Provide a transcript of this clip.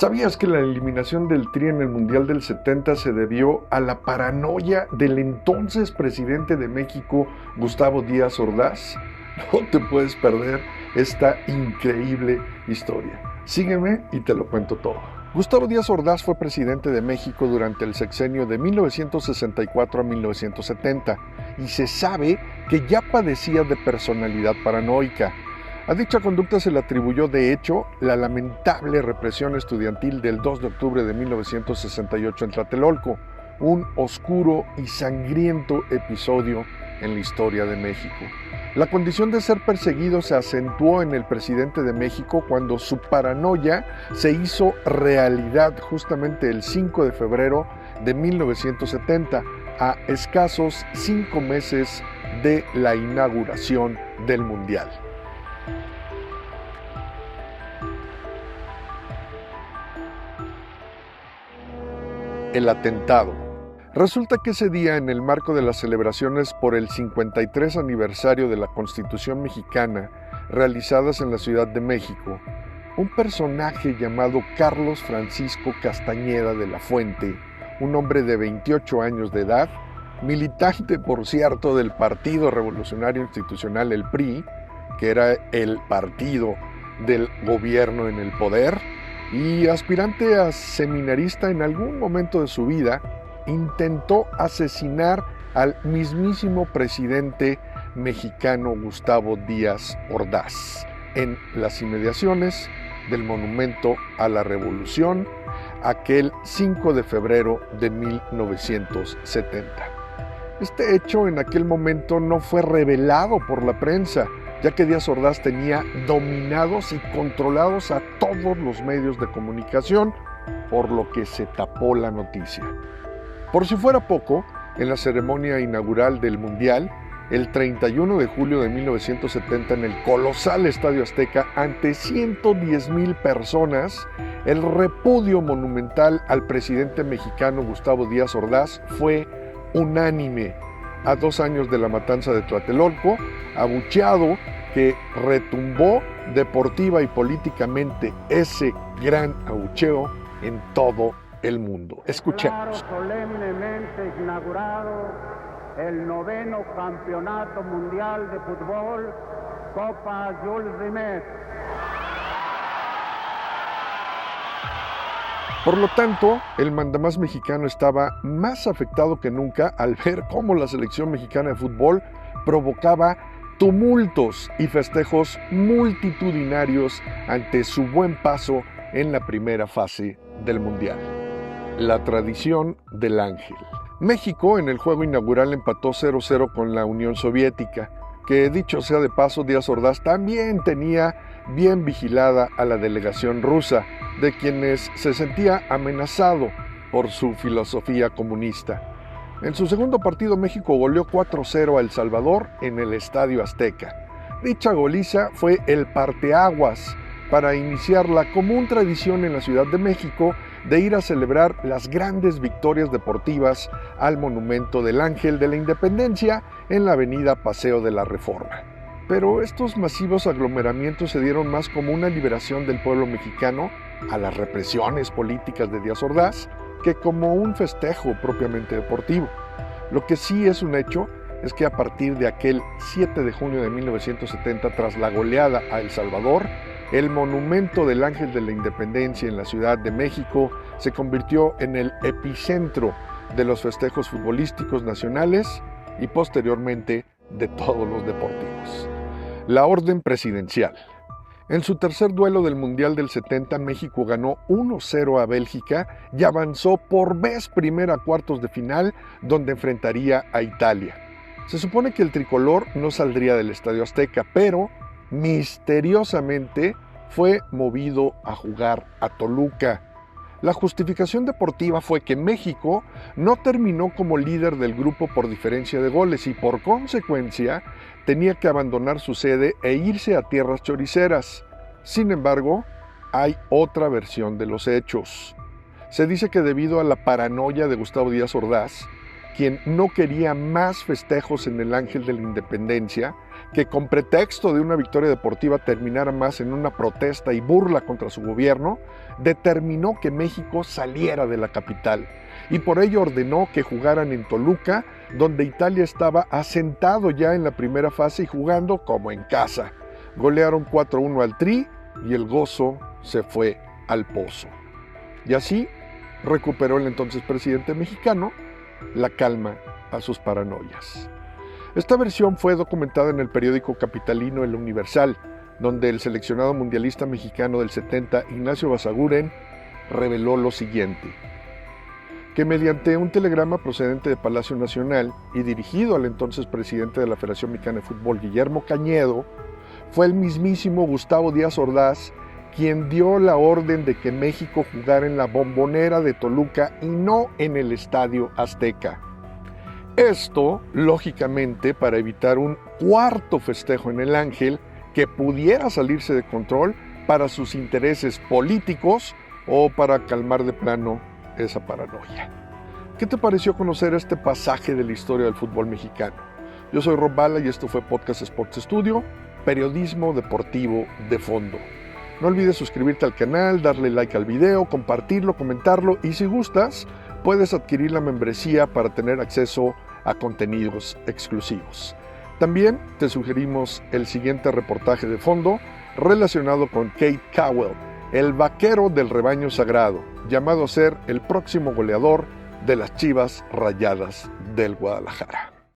¿Sabías que la eliminación del Tri en el Mundial del 70 se debió a la paranoia del entonces presidente de México, Gustavo Díaz Ordaz? No te puedes perder esta increíble historia. Sígueme y te lo cuento todo. Gustavo Díaz Ordaz fue presidente de México durante el sexenio de 1964 a 1970 y se sabe que ya padecía de personalidad paranoica. A dicha conducta se le atribuyó, de hecho, la lamentable represión estudiantil del 2 de octubre de 1968 en Tlatelolco, un oscuro y sangriento episodio en la historia de México. La condición de ser perseguido se acentuó en el presidente de México cuando su paranoia se hizo realidad justamente el 5 de febrero de 1970, a escasos 5 meses de la inauguración del Mundial. El atentado. Resulta que ese día, en el marco de las celebraciones por el 53 aniversario de la Constitución mexicana, realizadas en la Ciudad de México, un personaje llamado Carlos Francisco Castañeda de la Fuente, un hombre de 28 años de edad, militante, por cierto, del Partido Revolucionario Institucional, el PRI, que era el partido del gobierno en el poder, y aspirante a seminarista en algún momento de su vida, intentó asesinar al mismísimo presidente mexicano Gustavo Díaz Ordaz en las inmediaciones del Monumento a la Revolución, aquel 5 de febrero de 1970. Este hecho en aquel momento no fue revelado por la prensa, ya que Díaz Ordaz tenía dominados y controlados a todos los medios de comunicación, por lo que se tapó la noticia. Por si fuera poco, en la ceremonia inaugural del Mundial, el 31 de julio de 1970, en el colosal Estadio Azteca, ante 110,000 personas, el repudio monumental al presidente mexicano Gustavo Díaz Ordaz fue unánime. A 2 años de la matanza de Tlatelolco, abucheado, que retumbó deportiva y políticamente ese gran abucheo en todo el mundo. Escuchemos. Solemnemente inaugurado el 9º Campeonato Mundial de Fútbol, Copa Jules Rimet. Por lo tanto, el mandamás mexicano estaba más afectado que nunca al ver cómo la selección mexicana de fútbol provocaba tumultos y festejos multitudinarios ante su buen paso en la primera fase del Mundial. La tradición del ángel. México en el juego inaugural empató 0-0 con la Unión Soviética, que dicho sea de paso, Díaz Ordaz también tenía bien vigilada a la delegación rusa, de quienes se sentía amenazado por su filosofía comunista. En su segundo partido, México goleó 4-0 a El Salvador en el Estadio Azteca. Dicha goliza fue el parteaguas para iniciar la común tradición en la Ciudad de México de ir a celebrar las grandes victorias deportivas al Monumento del Ángel de la Independencia en la avenida Paseo de la Reforma. Pero estos masivos aglomeramientos se dieron más como una liberación del pueblo mexicano a las represiones políticas de Díaz Ordaz que como un festejo propiamente deportivo. Lo que sí es un hecho es que a partir de aquel 7 de junio de 1970, tras la goleada a El Salvador, el Monumento del Ángel de la Independencia en la Ciudad de México se convirtió en el epicentro de los festejos futbolísticos nacionales y posteriormente de todos los deportivos. La orden presidencial. En su tercer duelo del Mundial del 70, México ganó 1-0 a Bélgica y avanzó por vez primera a cuartos de final, donde enfrentaría a Italia. Se supone que el tricolor no saldría del Estadio Azteca, pero misteriosamente fue movido a jugar a Toluca. La justificación deportiva fue que México no terminó como líder del grupo por diferencia de goles y por consecuencia tenía que abandonar su sede e irse a tierras choriceras. Sin embargo, hay otra versión de los hechos. Se dice que debido a la paranoia de Gustavo Díaz Ordaz, quien no quería más festejos en el Ángel de la Independencia, que con pretexto de una victoria deportiva terminara más en una protesta y burla contra su gobierno, determinó que México saliera de la capital y por ello ordenó que jugaran en Toluca, donde Italia estaba asentado ya en la primera fase y jugando como en casa. Golearon 4-1 al Tri y el gozo se fue al pozo. Y así recuperó el entonces presidente mexicano la calma a sus paranoias. Esta versión fue documentada en el periódico capitalino El Universal, donde el seleccionado mundialista mexicano del 70, Ignacio Basaguren, reveló lo siguiente: que mediante un telegrama procedente de Palacio Nacional y dirigido al entonces presidente de la Federación Mexicana de Fútbol, Guillermo Cañedo, fue el mismísimo Gustavo Díaz Ordaz quien dio la orden de que México jugara en la Bombonera de Toluca y no en el Estadio Azteca. Esto, lógicamente, para evitar un cuarto festejo en el Ángel que pudiera salirse de control para sus intereses políticos o para calmar de plano esa paranoia. ¿Qué te pareció conocer este pasaje de la historia del fútbol mexicano? Yo soy Rob Bala y esto fue Podcast Sports Studio, periodismo deportivo de fondo. No olvides suscribirte al canal, darle like al video, compartirlo, comentarlo y si gustas, puedes adquirir la membresía para tener acceso a contenidos exclusivos. También te sugerimos el siguiente reportaje de fondo relacionado con Kate Cowell, el vaquero del rebaño sagrado, llamado a ser el próximo goleador de las Chivas Rayadas del Guadalajara.